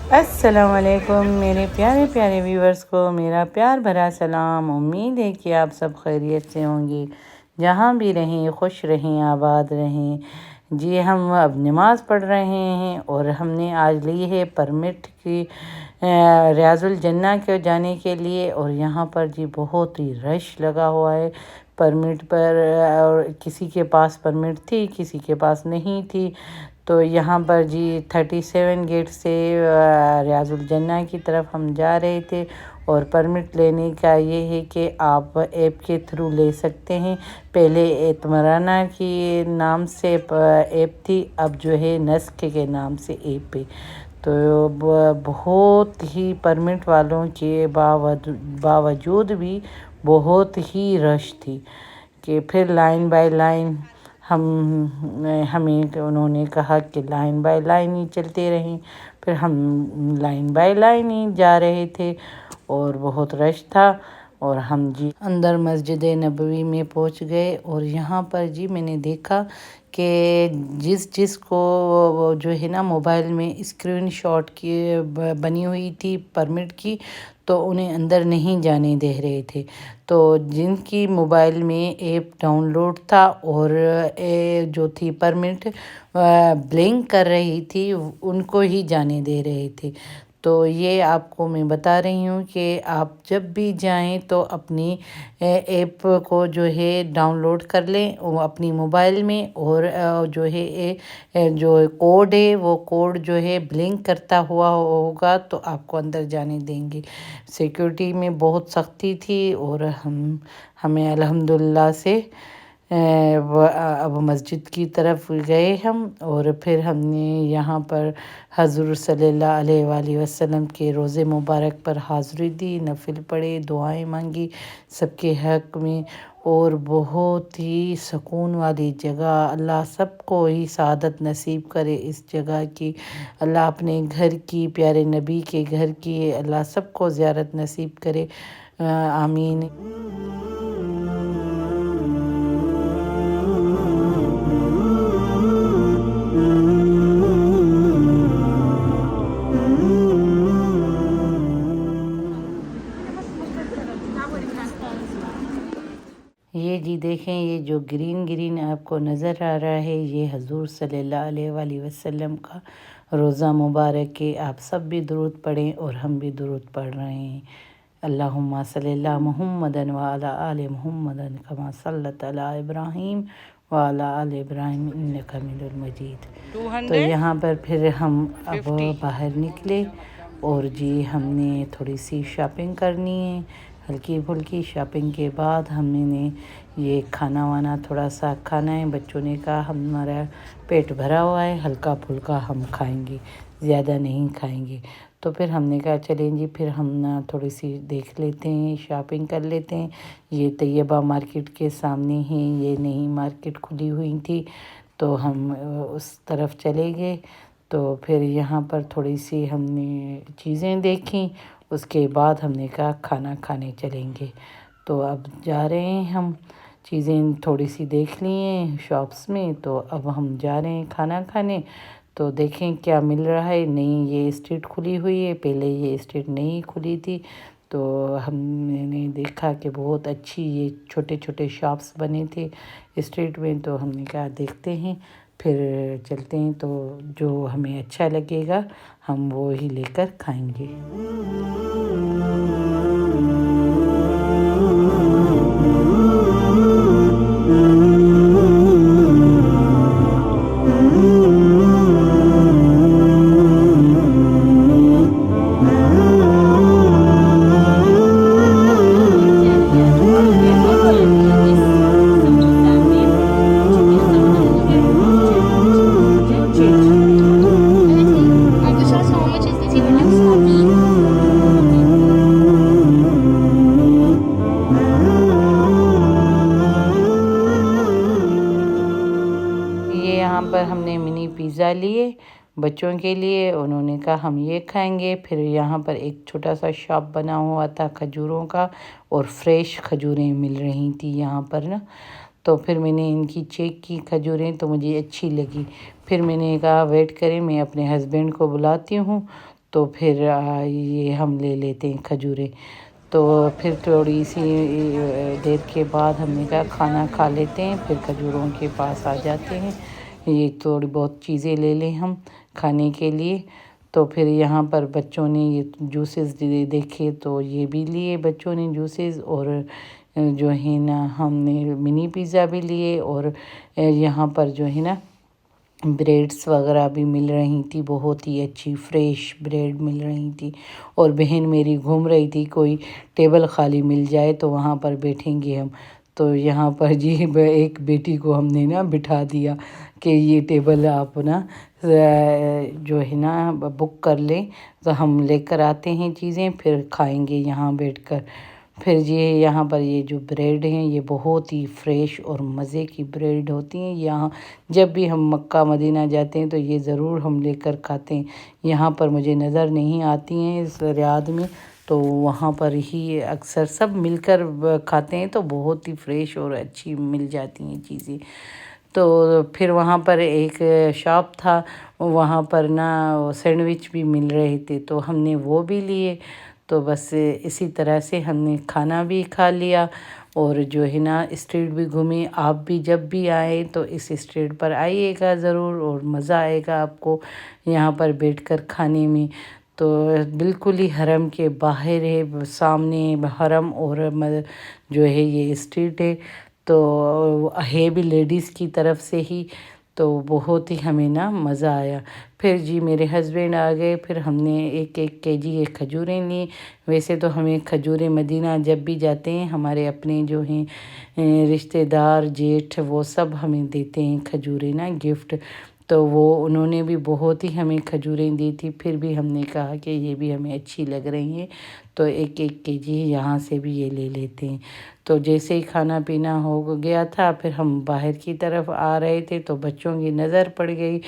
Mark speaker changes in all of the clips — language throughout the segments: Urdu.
Speaker 1: السلام علیکم میرے پیارے پیارے ویورز کو میرا پیار بھرا سلام۔ امید ہے کہ آپ سب خیریت سے ہوں گے، جہاں بھی رہیں خوش رہیں آباد رہیں۔ جی ہم اب نماز پڑھ رہے ہیں اور ہم نے آج لی ہے پرمٹ کی ریاض الجنہ کے جانے کے لیے، اور یہاں پر جی بہت ہی رش لگا ہوا ہے پرمٹ پر، اور کسی کے پاس پرمٹ تھی کسی کے پاس نہیں تھی۔ تو یہاں پر جی 37 گیٹ سے ریاض الجنہ کی طرف ہم جا رہے تھے، اور پرمٹ لینے کا یہ ہے کہ آپ ایپ کے تھرو لے سکتے ہیں۔ پہلے اعتمرانہ کی نام سے ایپ تھی، اب جو ہے نسک کے نام سے ایپ ہے۔ تو بہت ہی پرمٹ والوں کے باوجود بھی بہت ہی رش تھی کہ پھر لائن بائی لائن ہمیں انہوں نے کہا کہ لائن بائی لائن ہی چلتے رہیں۔ پھر ہم لائن بائی لائن ہی جا رہے تھے اور بہت رش تھا، اور ہم جی اندر مسجد نبوی میں پہنچ گئے۔ اور یہاں پر جی میں نے دیکھا کہ جس کو جو ہے نا موبائل میں اسکرین شاٹ کی بنی ہوئی تھی پرمٹ کی، تو انہیں اندر نہیں جانے دے رہے تھے۔ تو جن کی موبائل میں ایپ ڈاؤن لوڈ تھا اور جو تھی پرمٹ بلنک کر رہی تھی، ان کو ہی جانے دے رہے تھے۔ تو یہ آپ کو میں بتا رہی ہوں کہ آپ جب بھی جائیں تو اپنی ایپ کو جو ہے ڈاؤن لوڈ کر لیں اپنی موبائل میں، اور جو ہے جو کوڈ ہے وہ کوڈ جو ہے بلنک کرتا ہوا ہوگا تو آپ کو اندر جانے دیں گے۔ سیکیورٹی میں بہت سختی تھی، اور ہمیں الحمدللہ سے اب مسجد کی طرف گئے ہم، اور پھر ہم نے یہاں پر حضور صلی اللہ علیہ وآلہ وسلم کے روضے مبارک پر حاضری دی، نفل پڑھے، دعائیں مانگی سب کے حق میں، اور بہت ہی سکون والی جگہ۔ اللہ سب کو ہی سعادت نصیب کرے اس جگہ کی، اللہ اپنے گھر کی، پیارے نبی کے گھر کی اللہ سب کو زیارت نصیب کرے، آمین۔ یہ جی دیکھیں، یہ جو گرین آپ کو نظر آ رہا ہے، یہ حضور صلی اللہ علیہ وآلہ وسلم کا روضہ مبارک ہے۔ آپ سب بھی درود پڑھیں اور ہم بھی درود پڑھ رہے ہیں۔ اللہم صلی اللہ محمد وعلی آل محمد کما صلیت علی ابراہیم وعلی آل ابراہیم انک حمید مجید۔ تو یہاں پر پھر ہم اب باہر نکلے، اور جی ہم نے تھوڑی سی شاپنگ کرنی ہے، ہلکی پھلکی شاپنگ کے بعد ہم نے یہ کھانا وانا تھوڑا سا کھانا ہے۔ بچوں نے کہا ہمارا پیٹ بھرا ہوا ہے، ہلکا پھلکا ہم کھائیں گے، زیادہ نہیں کھائیں گے۔ تو پھر ہم نے کہا چلیں جی پھر ہم تھوڑی سی دیکھ لیتے ہیں، شاپنگ کر لیتے ہیں۔ یہ طیبہ مارکیٹ کے سامنے ہی یہ نئی مارکیٹ کھلی ہوئی تھی، تو ہم اس طرف چلے گئے۔ تو پھر یہاں پر تھوڑی سی ہم نے چیزیں دیکھیں، اس کے بعد ہم نے کہا کھانا کھانے چلیں گے۔ تو اب جا رہے ہیں ہم، چیزیں تھوڑی سی دیکھ لی ہیں شاپس میں، تو اب ہم جا رہے ہیں کھانا کھانے۔ تو دیکھیں کیا مل رہا ہے۔ نئی یہ اسٹریٹ کھلی ہوئی ہے، پہلے یہ اسٹریٹ نہیں کھلی تھی، تو ہم نے دیکھا کہ بہت اچھی یہ چھوٹے چھوٹے شاپس بنے تھے اسٹریٹ میں، تو ہم نے کہا دیکھتے ہیں پھر چلتے ہیں، تو جو ہمیں اچھا لگے گا ہم وہی لے کر کھائیں گے۔ یہاں پر ہم نے منی پیزا لیے بچوں کے لیے، انہوں نے کہا ہم یہ کھائیں گے۔ پھر یہاں پر ایک چھوٹا سا شاپ بنا ہوا تھا کھجوروں کا، اور فریش کھجوریں مل رہی تھیں یہاں پر نا۔ تو پھر میں نے ان کی چیک کی کھجوریں، تو مجھے اچھی لگی۔ پھر میں نے کہا ویٹ کریں، میں اپنے ہسبینڈ کو بلاتی ہوں۔ تو پھر یہ ہم لے لیتے ہیں کھجوریں۔ تو پھر تھوڑی سی دیر کے بعد ہم نے کہا کھانا کھا لیتے ہیں، پھر کھجوروں کے پاس آ جاتے ہیں، یہ تھوڑی بہت چیزیں لے لیں ہم کھانے کے لیے۔ تو پھر یہاں پر بچوں نے یہ جوسز دیکھے تو یہ بھی لیے بچوں نے جوسز، اور جو ہے نا ہم نے منی پیزا بھی لیے، اور یہاں پر جو ہے نا بریڈس وغیرہ بھی مل رہی تھی، بہت ہی اچھی فریش بریڈ مل رہی تھی۔ اور بہن میری گھوم رہی تھی کوئی ٹیبل خالی مل جائے تو وہاں پر بیٹھیں گے ہم۔ تو یہاں پر جی ایک بیٹی کو ہم نے نا بٹھا دیا کہ یہ ٹیبل آپ نا جو ہے نا بک کر لیں، تو ہم لے کر آتے ہیں چیزیں، پھر کھائیں گے یہاں بیٹھ کر۔ پھر جی یہاں پر یہ جو بریڈ ہیں یہ بہت ہی فریش اور مزے کی بریڈ ہوتی ہیں۔ یہاں جب بھی ہم مکہ مدینہ جاتے ہیں تو یہ ضرور ہم لے کر کھاتے ہیں۔ یہاں پر مجھے نظر نہیں آتی ہیں اس ریاض میں، تو وہاں پر ہی اکثر سب مل کر کھاتے ہیں، تو بہت ہی فریش اور اچھی مل جاتی ہیں چیزیں۔ تو پھر وہاں پر ایک شاپ تھا، وہاں پر نا سینڈوچ بھی مل رہے تھے، تو ہم نے وہ بھی لیے۔ تو بس اسی طرح سے ہم نے کھانا بھی کھا لیا، اور جو ہے نا اسٹریٹ بھی گھومے۔ آپ بھی جب بھی آئیں تو اس اسٹریٹ پر آئیے گا ضرور، اور مزہ آئے گا آپ کو یہاں پر بیٹھ کر کھانے میں۔ تو بالکل ہی حرم کے باہر ہے، سامنے حرم اور جو ہے یہ اسٹریٹ ہے، تو ہے بھی لیڈیز کی طرف سے ہی، تو بہت ہی ہمیں نا مزہ آیا۔ پھر جی میرے ہسبینڈ آ گئے، پھر ہم نے ایک کیجی کھجوریں لی۔ ویسے تو ہمیں کھجوریں مدینہ جب بھی جاتے ہیں ہمارے اپنے جو ہیں رشتہ دار جیٹھ وہ سب ہمیں دیتے ہیں کھجوریں نا گفٹ، تو وہ انہوں نے بھی بہت ہی ہمیں کھجوریں دی تھی۔ پھر بھی ہم نے کہا کہ یہ بھی ہمیں اچھی لگ رہی ہیں، تو ایک کیجی یہاں سے بھی یہ لے لیتے ہیں۔ تو جیسے ہی کھانا پینا ہو گیا تھا، پھر ہم باہر کی طرف آ رہے تھے تو بچوں کی نظر پڑ گئی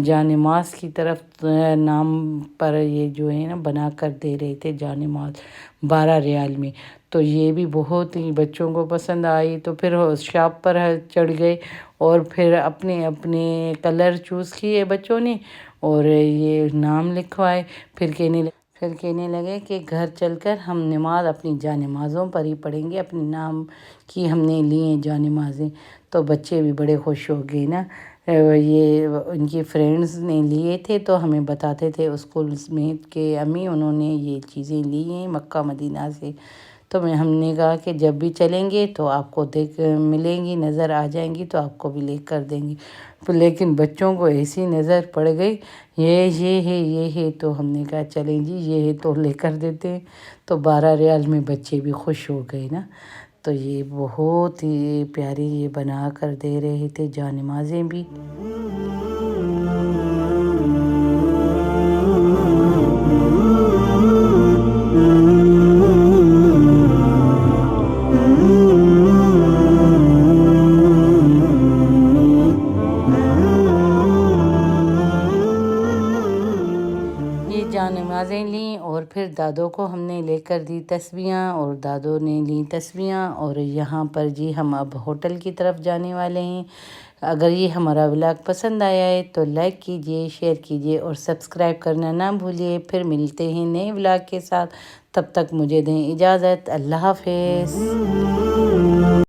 Speaker 1: جان نماز کی طرف، نام پر یہ جو ہے نا بنا کر دے رہے تھے جان نماز 12 ریال میں، تو یہ بھی بہت ہی بچوں کو پسند آئی۔ تو پھر شاپ پر چڑھ گئے، اور پھر اپنے اپنے کلر چوز کیے بچوں نے، اور یہ نام لکھوائے۔ پھر کہنے لگے کہ گھر چل کر ہم نماز اپنی جان نمازوں پر ہی پڑھیں گے، اپنے نام کی ہم نے لی ہیں جان نمازیں۔ تو بچے بھی بڑے خوش ہو گئے نا، یہ ان کی فرینڈز نے لیے تھے تو ہمیں بتاتے تھے اسکولز میں کہ امی انہوں نے یہ چیزیں لی ہیں مکہ مدینہ سے۔ تو ہم نے کہا کہ جب بھی چلیں گے تو آپ کو ملیں گی، نظر آ جائیں گی تو آپ کو بھی لے کر دیں گی۔ لیکن بچوں کو ایسی نظر پڑ گئی یہ ہے، تو ہم نے کہا چلیں جی یہ ہے تو لے کر دیتے ہیں۔ تو 12 ریال میں بچے بھی خوش ہو گئے نا۔ تو یہ بہت ہی پیاری یہ بنا کر دے رہے تھے جان نمازیں بھی۔ جان نمازیں لیں، اور پھر دادوں کو ہم نے لے کر دی تسبیحاں، اور دادوں نے لیں تسبیحاں۔ اور یہاں پر جی ہم اب ہوٹل کی طرف جانے والے ہیں۔ اگر یہ ہمارا ولاگ پسند آیا ہے تو لائک کیجئے، شیئر کیجئے، اور سبسکرائب کرنا نہ بھولیے۔ پھر ملتے ہیں نئے ولاگ کے ساتھ، تب تک مجھے دیں اجازت۔ اللہ حافظ۔